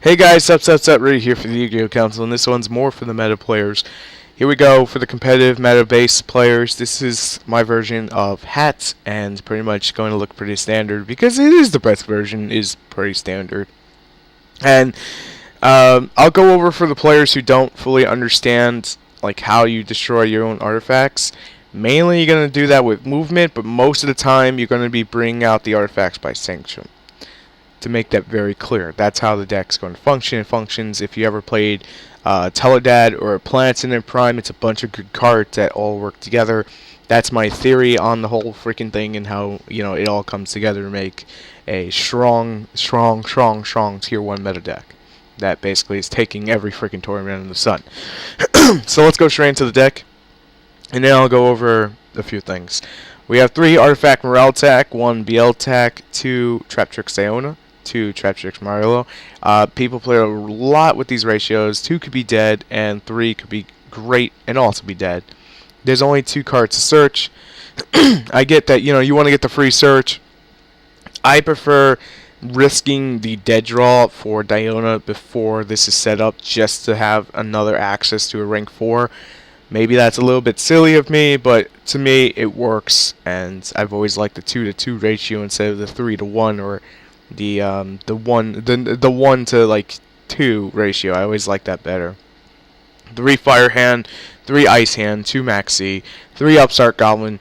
Hey guys, sup, Rudy here for the Yu-Gi-Oh! Council, and this one's more for the meta players. Here we go for the competitive meta-based players. This is my version of hats, and pretty much going to look pretty standard, because it is the best version, is pretty standard. And I'll go over for the players who don't fully understand like how you destroy your own artifacts. Mainly you're going to do that with movement, but most of the time you're going to be bringing out the artifacts by sanction. To make that very clear, that's how the deck's going to function. It functions if you ever played Teledad or Planets in Prime. It's a bunch of good cards that all work together. That's my theory on the whole freaking thing and how it all comes together to make a strong tier 1 meta deck that basically is taking every freaking tournament in the sun. So let's go straight into the deck, and then I'll go over a few things. We have 3 Artifact Morale Attack, 1 BL Attack, 2 Traptrix Iona, 2 Traptrix Mario. People play a lot with these ratios. 2 could be dead, and 3 could be great and also be dead. There's only 2 cards to search. I get that you want to get the free search. I prefer risking the dead draw for Diona before this is set up, just to have another access to a rank 4. Maybe that's a little bit silly of me, but to me it works, and I've always liked the 2-to-2 ratio instead of the 3-to-1 or the 1 to like 2 ratio. I always like that better. 3 Fire Hand, 3 Ice Hand, 2 Maxi, 3 Upstart Goblin,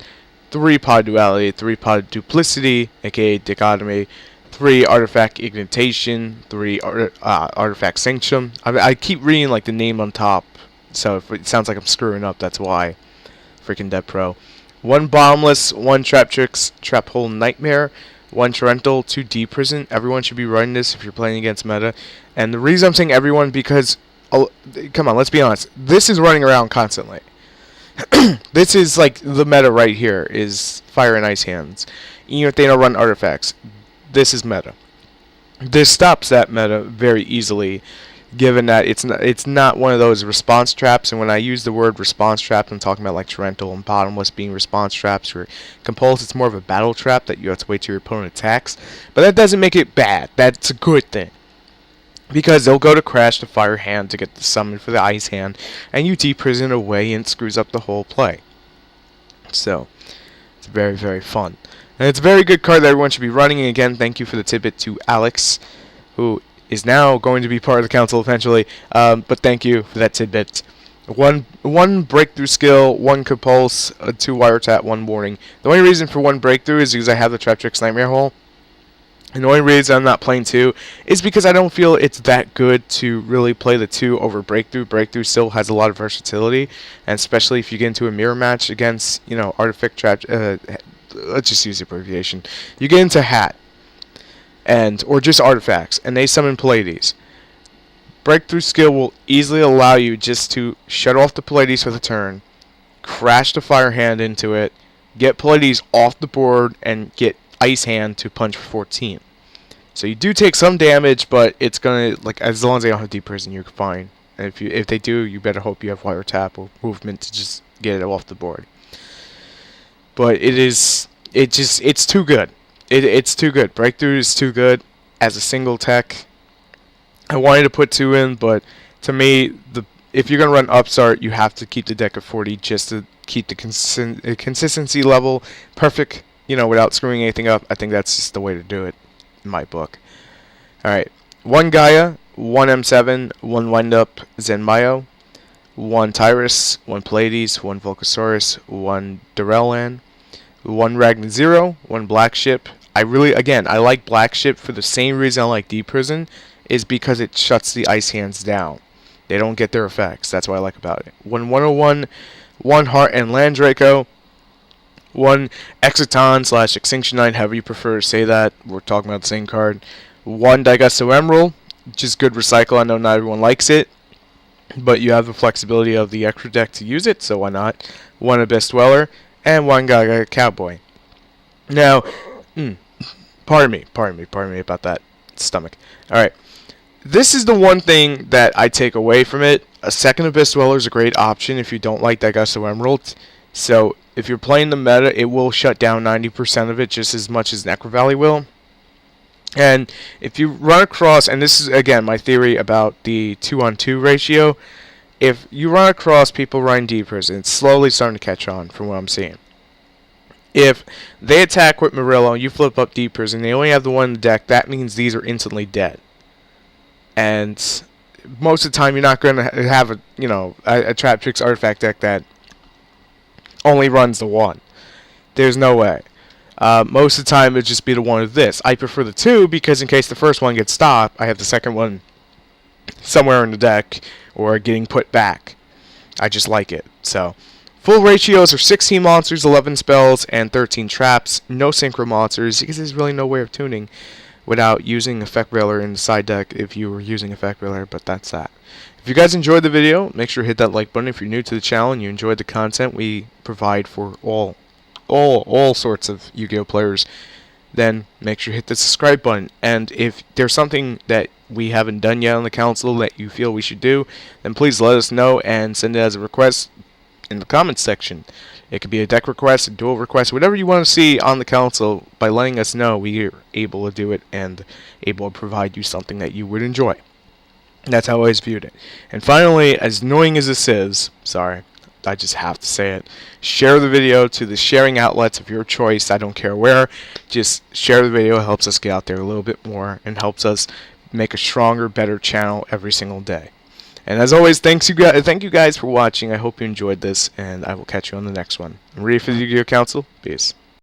3 Pod Duality, 3 Pod Duplicity, aka Dichotomy, 3 Artifact Ignitation, 3 Artifact Sanction. I keep reading like the name on top, so if it sounds like I'm screwing up, that's why. Freaking Dead Pro. 1 Bottomless, 1 Traptrix, Trap Hole Nightmare, 1 Torrential, 2 Deep Prison. Everyone should be running this if you're playing against meta. And the reason I'm saying everyone, because, come on, let's be honest. This is running around constantly. This is like the meta right here, is Fire and Ice Hands. Even if they don't run artifacts, this is meta. This stops that meta very easily, given that it's not one of those response traps. And when I use the word response trap, I'm talking about like Torrential and Bottomless being response traps, or Compulse, it's more of a battle trap that you have to wait till your opponent attacks. But that doesn't make it bad. That's a good thing, because they'll go to crash the Fire Hand to get the summon for the Ice Hand, and you Deep Prison away, and it screws up the whole play. So it's very, very fun. And it's a very good card that everyone should be running. And again, thank you for the tidbit to Alex, who is now going to be part of the council eventually. But thank you for that tidbit. One breakthrough skill, 1 compulse, 2 wiretap, 1 warning. The only reason for 1 breakthrough is because I have the Traptrix Nightmare Hole. And the only reason I'm not playing 2 is because I don't feel it's that good to really play the 2 over breakthrough. Breakthrough still has a lot of versatility, and especially if you get into a mirror match against, Artifact Trap. Let's just use the abbreviation. You get into Hat, or just artifacts, and they summon Pleiades. Breakthrough skill will easily allow you just to shut off the Pleiades for the turn, crash the Fire Hand into it, get Pleiades off the board, and get Ice Hand to punch for 14. So you do take some damage, but it's gonna, like, as long as they don't have Deep Prison, you're fine. And if they do, you better hope you have wiretap or movement to just get it off the board. But it's too good. It's too good. Breakthrough is too good as a single tech. I wanted to put 2 in, but to me, if you're going to run Upstart, you have to keep the deck at 40 just to keep the consistency level perfect, without screwing anything up. I think that's just the way to do it, in my book. Alright, 1 Gaia, 1 M7, 1 Windup Zenmayo, 1 Tyrus, 1 Pleiades, 1 Volcasaurus, 1 Durellan, 1 Ragnar Zero, 1 Black Ship. I like Black Ship for the same reason I like Deep Prison, is because it shuts the Ice Hands down. They don't get their effects. That's what I like about it. 1 101, 1 Heart and Land Draco, 1 Exiton / Extinction Knight, however you prefer to say that. We're talking about the same card. 1 Daigusto Emerald, just good recycle. I know not everyone likes it, but you have the flexibility of the extra deck to use it, so why not? 1 Abyss Dweller, and 1 Gaga Cowboy. Now, pardon me about that stomach. Alright, this is the one thing that I take away from it. A second Abyss Dweller is a great option if you don't like Daigusto Emerald. So, if you're playing the meta, it will shut down 90% of it just as much as Necro Valley will. And if you run across, and this is again my theory about the 2-on-2 ratio, if you run across people running Deepers, and it's slowly starting to catch on from what I'm seeing. If they attack with Murillo and you flip up Deepers and they only have the one in the deck, that means these are instantly dead. And most of the time you're not going to have a Traptrix artifact deck that only runs the one. There's no way. Most of the time it'd just be the one of this. I prefer the two because in case the first one gets stopped, I have the second one somewhere in the deck or getting put back. I just like it. So full ratios are 16 monsters, 11 spells, and 13 traps. No synchro monsters because there's really no way of tuning without using Effect Railer in the side deck if you were using Effect Railer, but that's that. If you guys enjoyed the video, make sure to hit that like button. If you're new to the channel and you enjoyed the content we provide for all sorts of Yu-Gi-Oh players, then make sure to hit the subscribe button. And if there's something that we haven't done yet on the council that you feel we should do, then please let us know and send it as a request in the comments section. It could be a deck request, a duel request, whatever you want to see on the council. By letting us know, we are able to do it and able to provide you something that you would enjoy. That's how I always viewed it. And finally, as annoying as this is, sorry, I just have to say it, share the video to the sharing outlets of your choice. I don't care where. Just share the video. It helps us get out there a little bit more and helps us make a stronger, better channel every single day. And as always, thank you guys for watching. I hope you enjoyed this, and I will catch you on the next one. I'm ready for the Yu-Gi-Oh! Council. Peace.